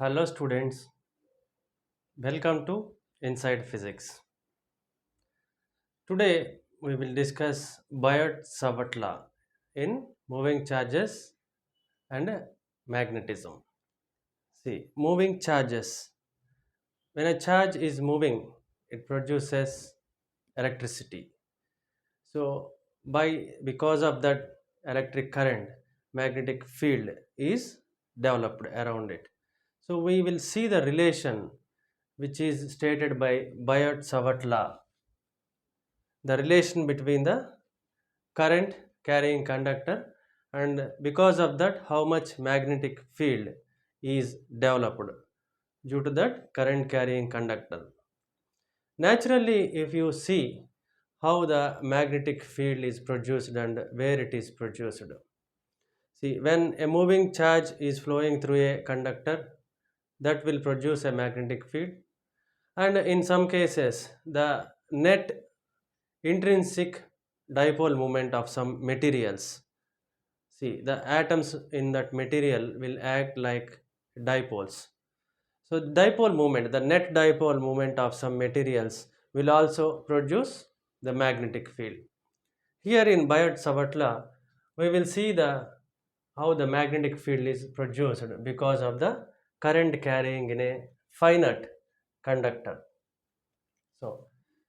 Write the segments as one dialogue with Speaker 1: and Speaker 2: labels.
Speaker 1: Hello students, welcome to Inside Physics. Today we will discuss Biot-Savart law in moving charges and magnetism. See, moving charges. When a charge is moving, it produces electricity. So because of that electric current, magnetic field is developed around it. So we will see the relation which is stated by Biot-Savart law, the relation between the current carrying conductor, and because of that how much magnetic field is developed due to that current carrying conductor. Naturally, if you see how the magnetic field is produced and where it is produced. See, when a moving charge is flowing through a conductor, that will produce a magnetic field, and in some cases the net intrinsic dipole moment of some materials. See, the atoms in that material will act like dipoles. So dipole moment, the net dipole moment of some materials will also produce the magnetic field. Here in Biot-Savart law, we will see the how the magnetic field is produced because of the current carrying in a finite conductor. So,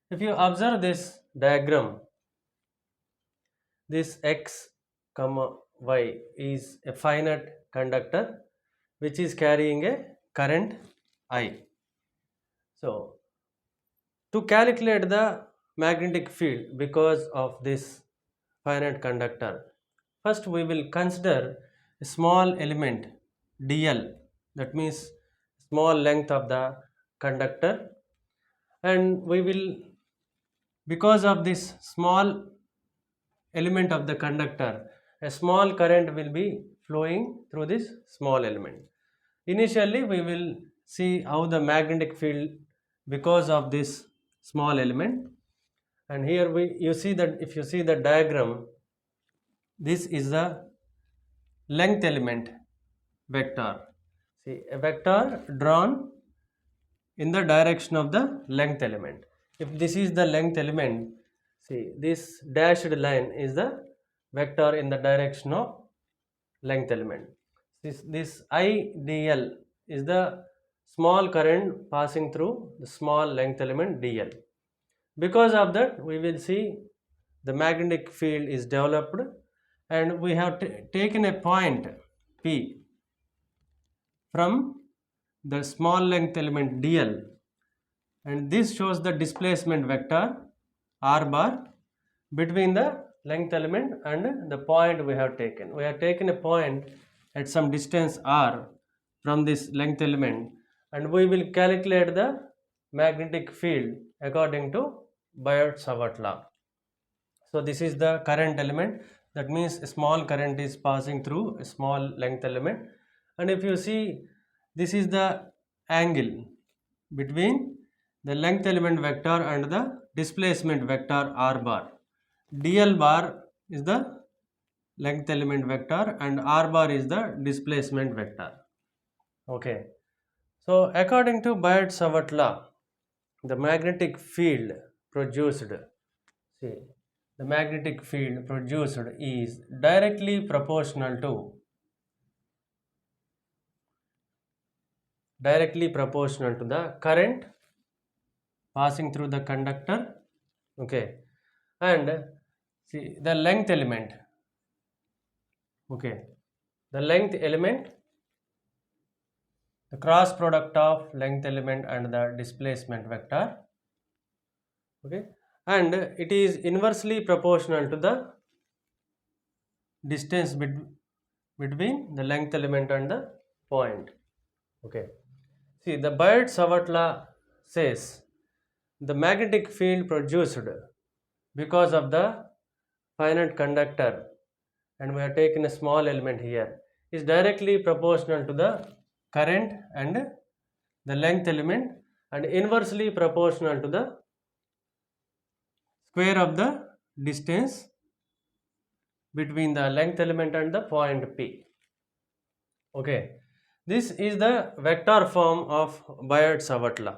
Speaker 1: if you observe this diagram, this x comma y is a finite conductor which is carrying a current I. So, to calculate the magnetic field because of this finite conductor, first we will consider a small element dl, that means small length of the conductor, and we will, because of this small element of the conductor, a small current will be flowing through this small element. Initially we will see how the magnetic field because of this small element, and here we you see that if you see the diagram, this is the length element vector. See, a vector drawn in the direction of the length element. If this is the length element, see, this dashed line is the vector in the direction of length element. This idl is the small current passing through the small length element dl. Because of that we will see the magnetic field is developed, and we have taken a point p from the small length element dl, and this shows the displacement vector r bar between the length element and the point we have taken. We have taken a point at some distance r from this length element, and we will calculate the magnetic field according to Biot-Savart law. So this is the current element, that means a small current is passing through a small length element, and if you see, this is the angle between the length element vector and the displacement vector r bar. Dl bar is the length element vector and r bar is the displacement vector. Okay, so according to Biot-Savart law, the magnetic field produced, see, the magnetic field produced is directly proportional to the current passing through the conductor. Okay, and see the length element. Okay, the length element, the cross product of length element and the displacement vector. Okay, and it is inversely proportional to the distance between the length element and the point. Okay, see, the Biot-Savart law says the magnetic field produced because of the finite conductor, and we have taken a small element here, is directly proportional to the current and the length element, and inversely proportional to the square of the distance between the length element and the point P. Okay, This is the vector form of Biot-Savart law.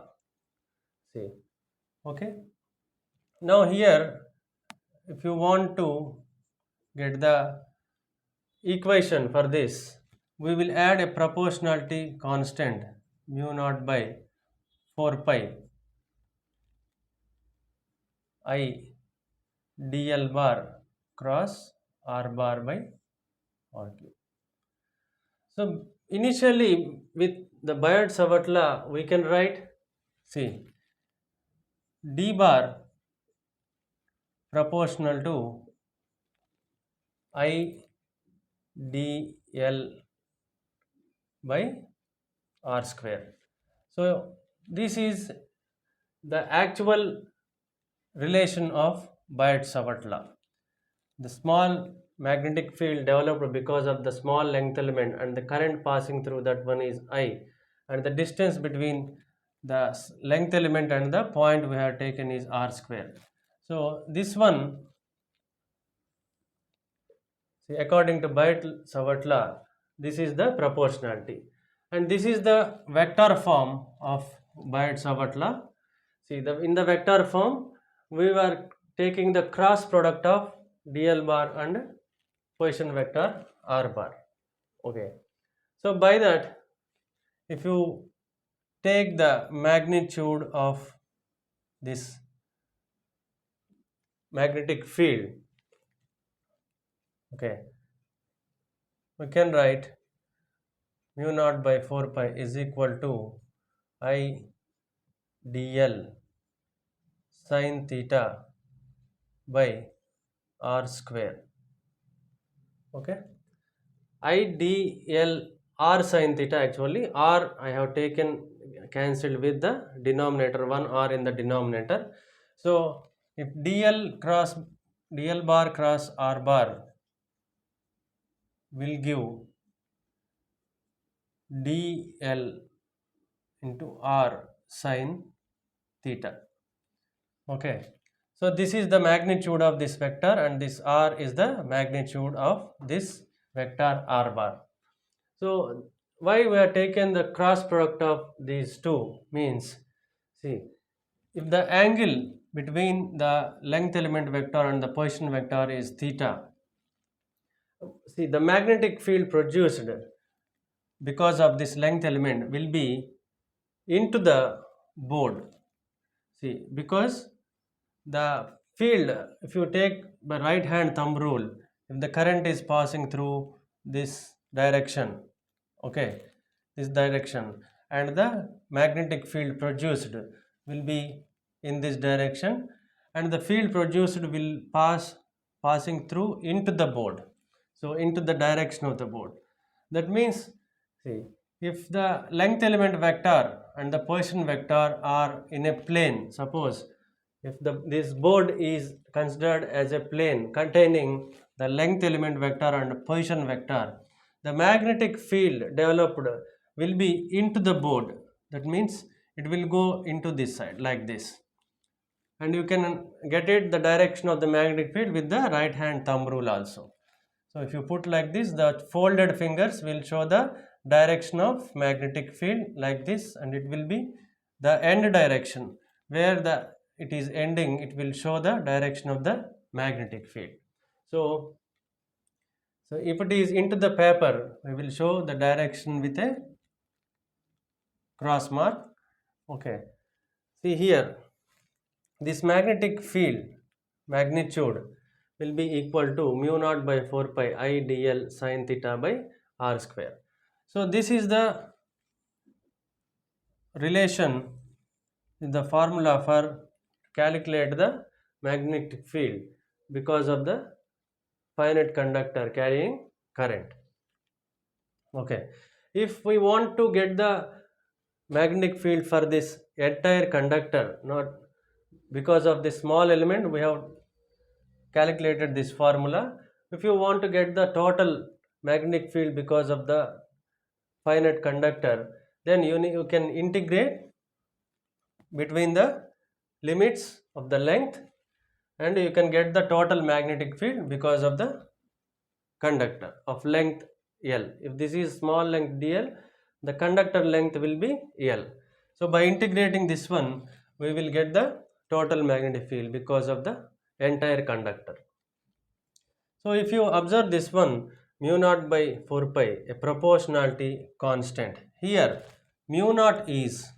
Speaker 1: See, okay. Now here, if you want to get the equation for this, we will add a proportionality constant mu naught by 4 pi I dl bar cross r bar by r cube. So initially with the Biot-Savart law we can write, see, d bar proportional to I dl by r square. So this is the actual relation of Biot-Savart law. The small magnetic field developed because of the small length element and the current passing through that one is I, and the distance between the length element and the point we have taken is r square. So this one, see, according to Biot-Savart law, this is the proportionality, and this is the vector form of Biot-Savart law. See, in the vector form, we were taking the cross product of dl bar and position vector r bar. Okay, so by that, if you take the magnitude of this magnetic field, okay, we can write mu naught by 4 pi is equal to I dl sin theta by r square. Okay, I dl r sin theta, actually r I have taken cancelled with the denominator, one r in the denominator. So if dl bar cross r bar will give dl into r sin theta. Okay, so this is the magnitude of this vector and this r is the magnitude of this vector r bar. So why we have taken the cross product of these two means, see, if the angle between the length element vector and the position vector is theta, see, the magnetic field produced because of this length element will be into the board. See, because the field, if you take the right hand thumb rule, if the current is passing through this direction, okay, this direction, and the magnetic field produced will be in this direction, and the field produced will passing through into the board, so into the direction of the board. That means, see, if the length element vector and the position vector are in a plane, suppose if this board is considered as a plane containing the length element vector and position vector, the magnetic field developed will be into the board. That means it will go into this side like this, and you can get it the direction of the magnetic field with the right hand thumb rule also. So if you put like this, the folded fingers will show the direction of magnetic field like this, and it will be the end direction where it is ending, it will show the direction of the magnetic field. So if it is into the paper, we will show the direction with a cross mark. Okay, see here, this magnetic field magnitude will be equal to mu naught by 4 pi I dl sin theta by r square. So this is the relation, the formula for calculate the magnetic field because of the finite conductor carrying current. Okay, if we want to get the magnetic field for this entire conductor, not because of this small element, we have calculated this formula. If you want to get the total magnetic field because of the finite conductor, then you can integrate between the limits of the length, and you can get the total magnetic field because of the conductor of length L. If this is small length dl, the conductor length will be L. So by integrating this one, we will get the total magnetic field because of the entire conductor. So if you observe this one, mu naught by 4 pi, a proportionality constant. Here, mu naught is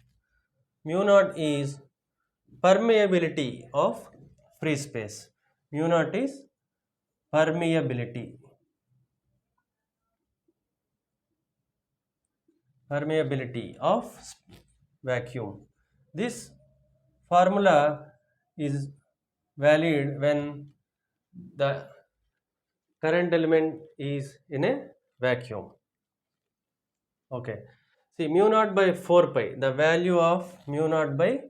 Speaker 1: permeability of free space. Mu naught is permeability. Permeability of vacuum. This formula is valid when the current element is in a vacuum. Okay. See, mu naught by 4 pi, the value of mu naught by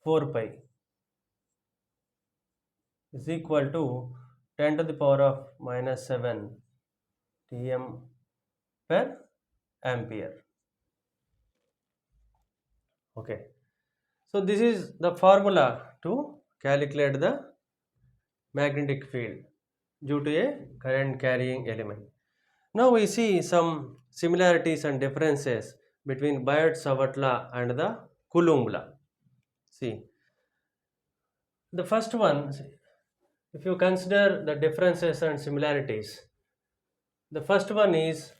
Speaker 1: 4 pi is equal to 10 to the power of minus 7 Tm per ampere. Okay. So this is the formula to calculate the magnetic field due to a current carrying element. Now we see some similarities and differences between Biot-Savart law and the Coulomb law. See, the first one, if you consider the differences and similarities, the first one is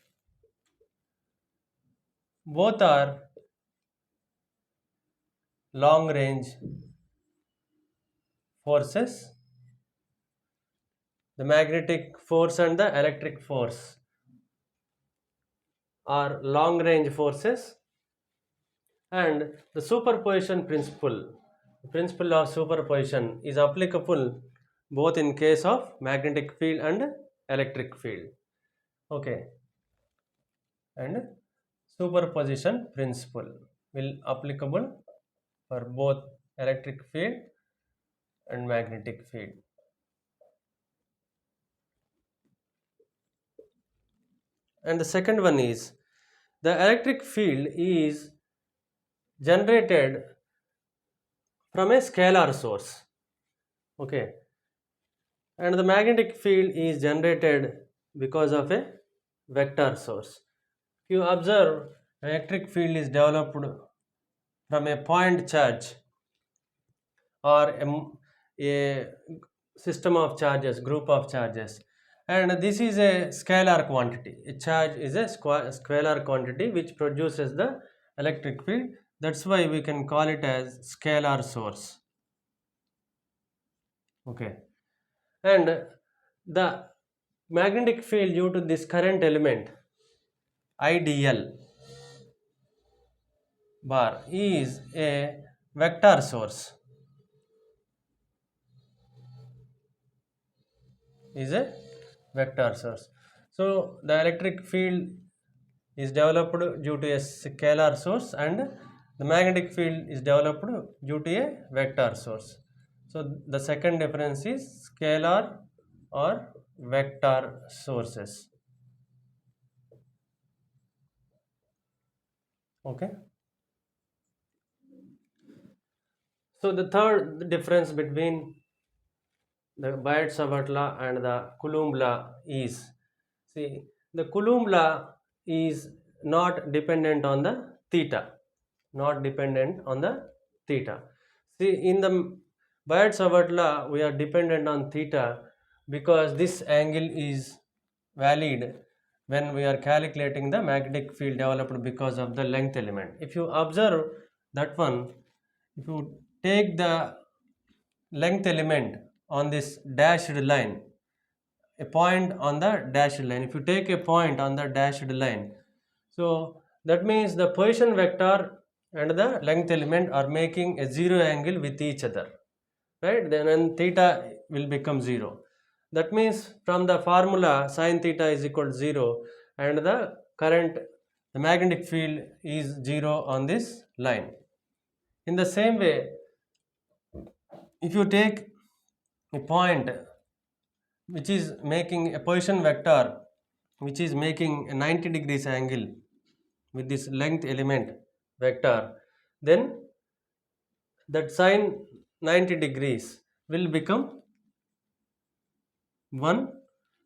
Speaker 1: both are long range forces. The magnetic force and the electric force are long range forces, and the superposition principle of superposition is applicable both in case of magnetic field and electric field. Okay, and superposition principle will applicable for both electric field and magnetic field. And the second one is the electric field is generated from a scalar source. Okay, and the magnetic field is generated because of a vector source. If you observe, electric field is developed from a point charge or a system of charges, group of charges, and this is a scalar quantity. A charge is a scalar quantity which produces the electric field. That's why we can call it as scalar source. Okay, and the magnetic field due to this current element IDL bar is a vector source. Is a vector source. So the electric field is developed due to a scalar source, and the magnetic field is developed due to a vector source. So the second difference is scalar or vector sources. Okay. So the third difference between the Biot-Savart law and the Coulomb law is, see, the Coulomb law is not dependent on the theta, not dependent on the theta. See, in the Biot-Savart law, we are dependent on theta because this angle is valid when we are calculating the magnetic field developed because of the length element. If you observe that one, if you take the length element on this dashed line, a point on the dashed line, if you take a point on the dashed line, so that means the position vector and the length element are making a zero angle with each other, right? Then theta will become 0. That means from the formula sin theta is equal to 0, and the magnetic field is 0 on this line. In the same way, if you take a point which is making a position vector which is making a 90 degrees angle with this length element vector, then that sine 90 degrees will become 1,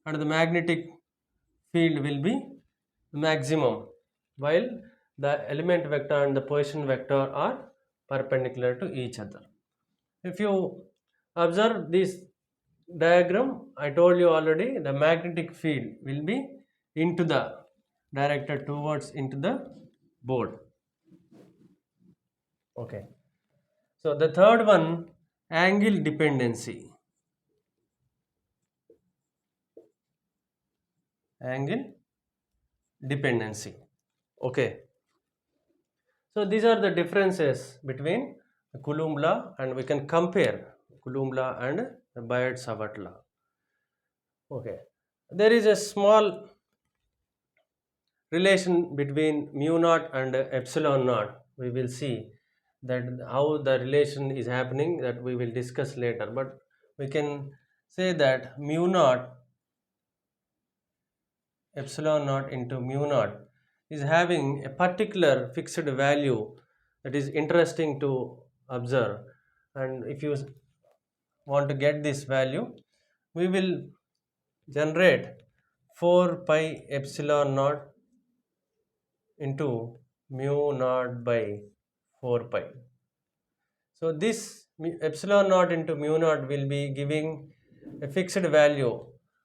Speaker 1: and the magnetic field will be maximum, while the element vector and the position vector are perpendicular to each other. If you observe this diagram, I told you already, the magnetic field will be into the directed towards into the board. Okay. So the third one, angle dependency. Angle dependency. Okay. So these are the differences between the Coulomb law, and we can compare Coulomb law and the Biot-Savart law. Okay. There is a small relation between mu naught and epsilon naught. We will see that how the relation is happening, that we will discuss later, but we can say that mu naught epsilon naught into mu naught is having a particular fixed value that is interesting to observe. And if you want to get this value, we will generate 4 pi epsilon naught into mu naught by 4 pi. So this epsilon naught into mu naught will be giving a fixed value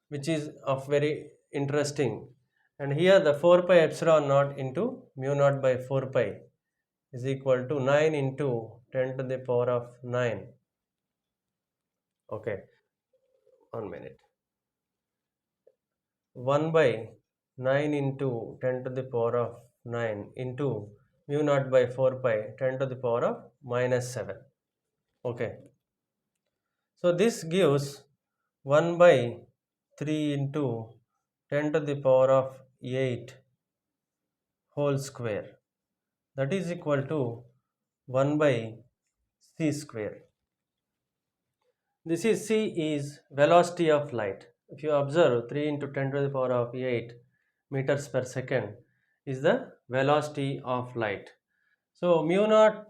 Speaker 1: which is of very interesting. And here the 4 pi epsilon naught into mu naught by 4 pi is equal to 9 into 10 to the power of 9. Okay, 1 minute. 1 by 9 into 10 to the power of 9 into mu naught by 4 pi 10 to the power of minus 7. Okay, so this gives 1 by 3 into 10 to the power of 8 whole square, that is equal to 1 by c square. This is c is velocity of light. If you observe, 3 into 10 to the power of 8 meters per second is the velocity of light. So mu naught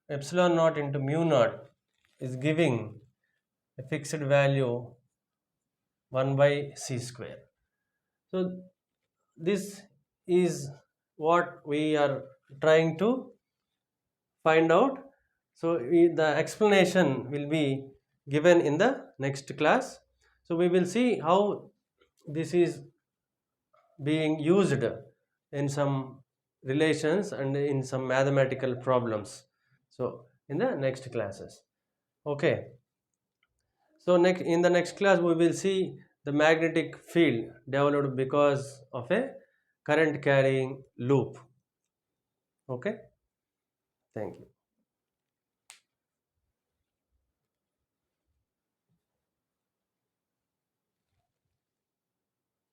Speaker 1: epsilon naught into mu naught is giving a fixed value 1 by c square. So this is what we are trying to find out. So the explanation will be given in the next class. So we will see how this is being used in some relations and in some mathematical problems. So in the next classes. Okay. So next, in the next class we will see the magnetic field developed because of a current carrying loop. Okay. Thank you.